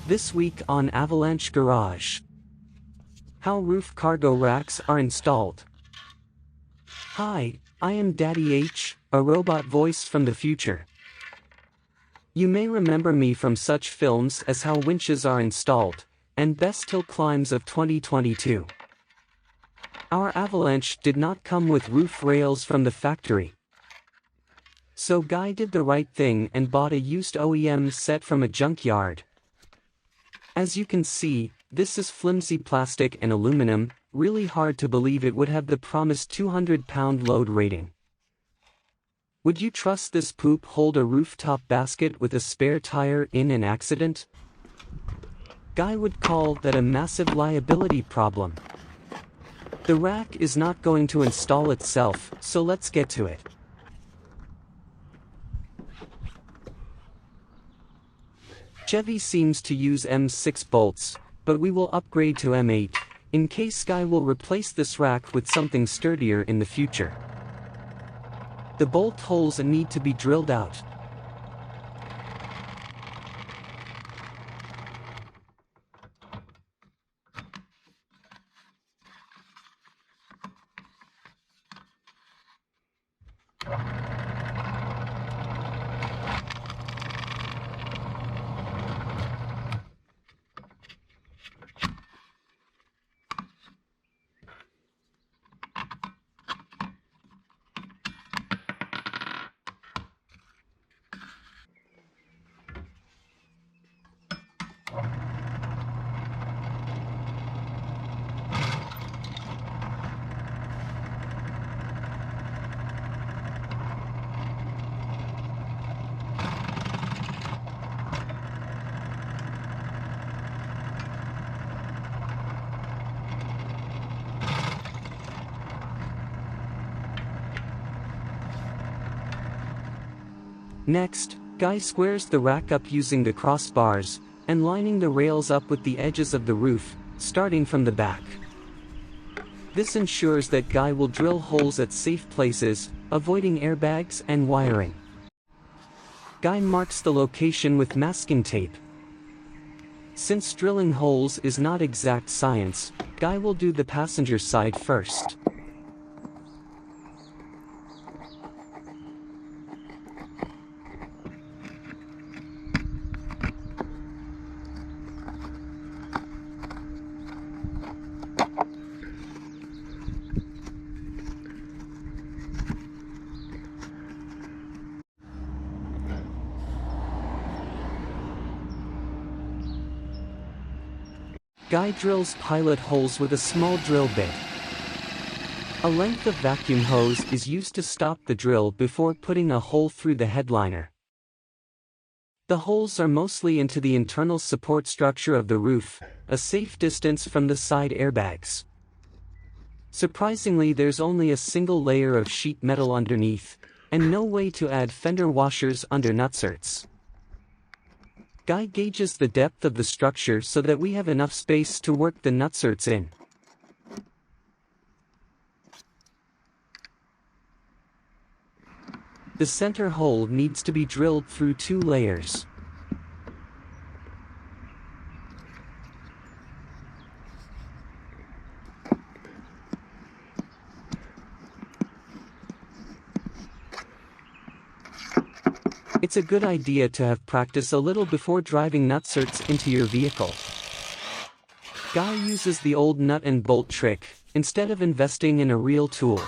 This week on Avalanche Garage. How roof cargo racks are installed. Hi, I am Daddy H, a robot voice from the future. You may remember me from such films as How Winches Are Installed, and Best Hill Climbs of 2022. Our Avalanche did not come with roof rails from the factory. So Guy did the right thing and bought a used OEM set from a junkyard. As you can see, this is flimsy plastic and aluminum, really hard to believe it would have the promised 200-pound load rating. Would you trust this poop hold a rooftop basket with a spare tire in an accident? Guy would call that a massive liability problem. The rack is not going to install itself, so let's get to it. Chevy seems to use M6 bolts, but we will upgrade to M8, in case Guy will replace this rack with something sturdier in the future. The bolt holes need to be drilled out. Next, Guy squares the rack up using the crossbars, and lining the rails up with the edges of the roof, starting from the back. This ensures that Guy will drill holes at safe places, avoiding airbags and wiring. Guy marks the location with masking tape. Since drilling holes is not exact science, Guy will do the passenger side first. Guy drills pilot holes with a small drill bit. A length of vacuum hose is used to stop the drill before putting a hole through the headliner. The holes are mostly into the internal support structure of the roof, a safe distance from the side airbags. Surprisingly, there's only a single layer of sheet metal underneath, and no way to add fender washers under nutserts. Guy gauges the depth of the structure so that we have enough space to work the nutserts in. The center hole needs to be drilled through 2 layers. It's a good idea to have practice a little before driving nutserts into your vehicle. Guy uses the old nut and bolt trick, instead of investing in a real tool.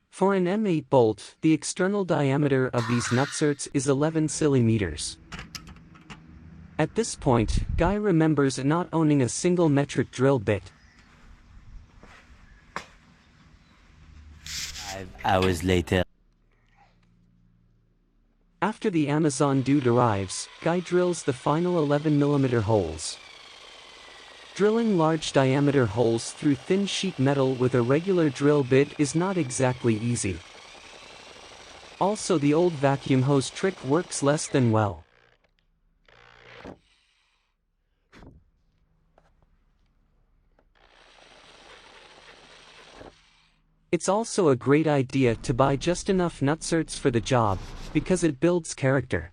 For an M8 bolt, the external diameter of these nutserts is 11 cm. At this point, Guy remembers not owning a single metric drill bit. 5 hours later. After the Amazon dude arrives, Guy drills the final 11mm holes. Drilling large diameter holes through thin sheet metal with a regular drill bit is not exactly easy. Also, the old vacuum hose trick works less than well. It's also a great idea to buy just enough nutserts for the job, because it builds character.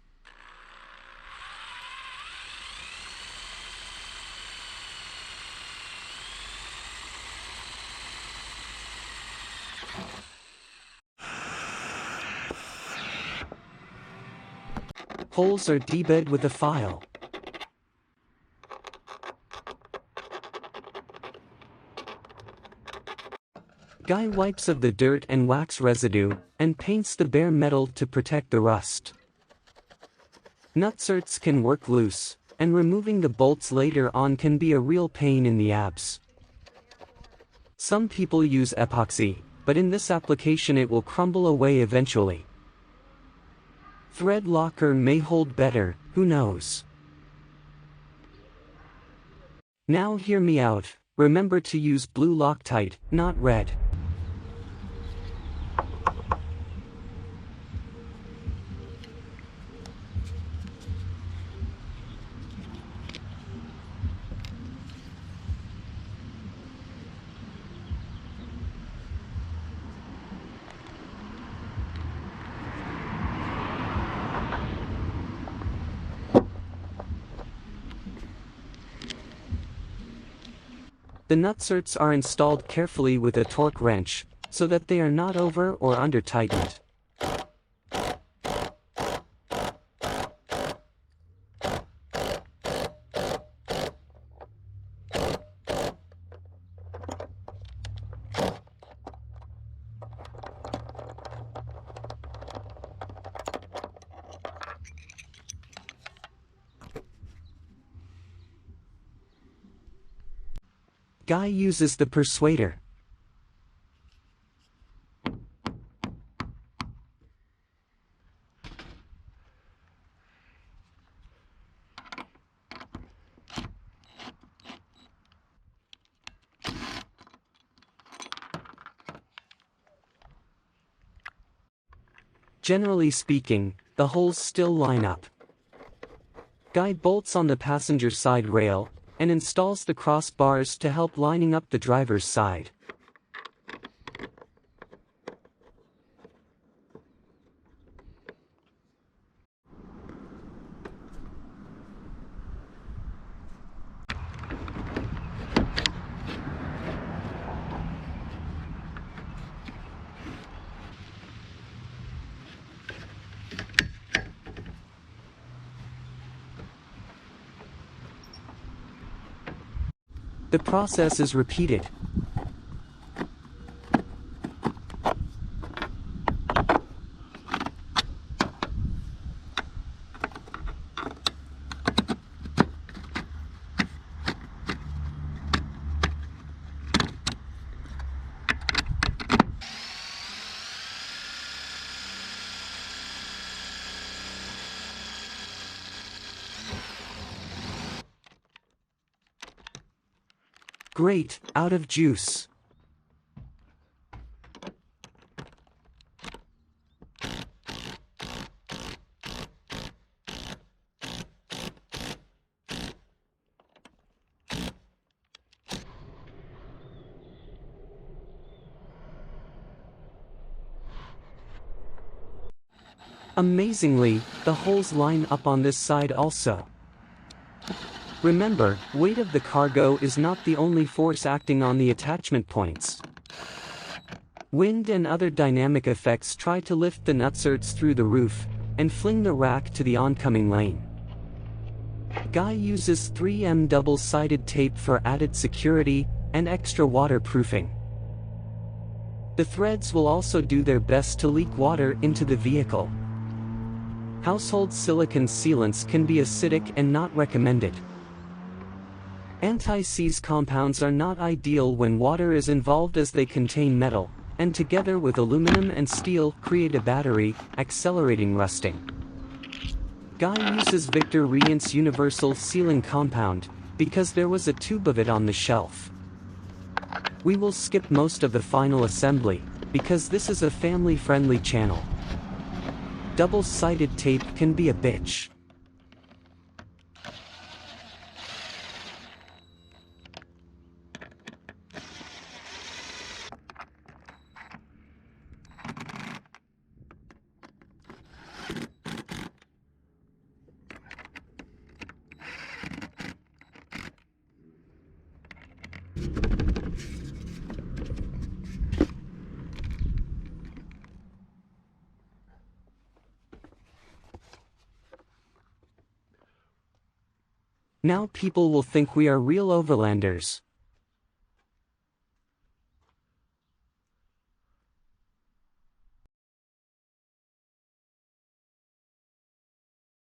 Holes are deburred with a file. Guy wipes of the dirt and wax residue, and paints the bare metal to protect the rust. Nutserts can work loose, and removing the bolts later on can be a real pain in the abs. Some people use epoxy, but in this application it will crumble away eventually. Thread locker may hold better, who knows? Now hear me out, remember to use blue Loctite, not red. The nutserts are installed carefully with a torque wrench, so that they are not over or under tightened. Guy uses the persuader. Generally speaking, the holes still line up. Guy bolts on the passenger side rail, and installs the crossbars to help lining up the driver's side. The process is repeated. Great, out of juice. Amazingly, the holes line up on this side also. Remember, weight of the cargo is not the only force acting on the attachment points. Wind and other dynamic effects try to lift the nutserts through the roof, and fling the rack to the oncoming lane. Guy uses 3M double-sided tape for added security, and extra waterproofing. The threads will also do their best to leak water into the vehicle. Household silicone sealants can be acidic and not recommended. Anti-seize compounds are not ideal when water is involved as they contain metal, and together with aluminum and steel create a battery, accelerating rusting. Guy uses Victor Riant's universal sealing compound, because there was a tube of it on the shelf. We will skip most of the final assembly, because this is a family-friendly channel. Double-sided tape can be a bitch. Now people will think we are real overlanders.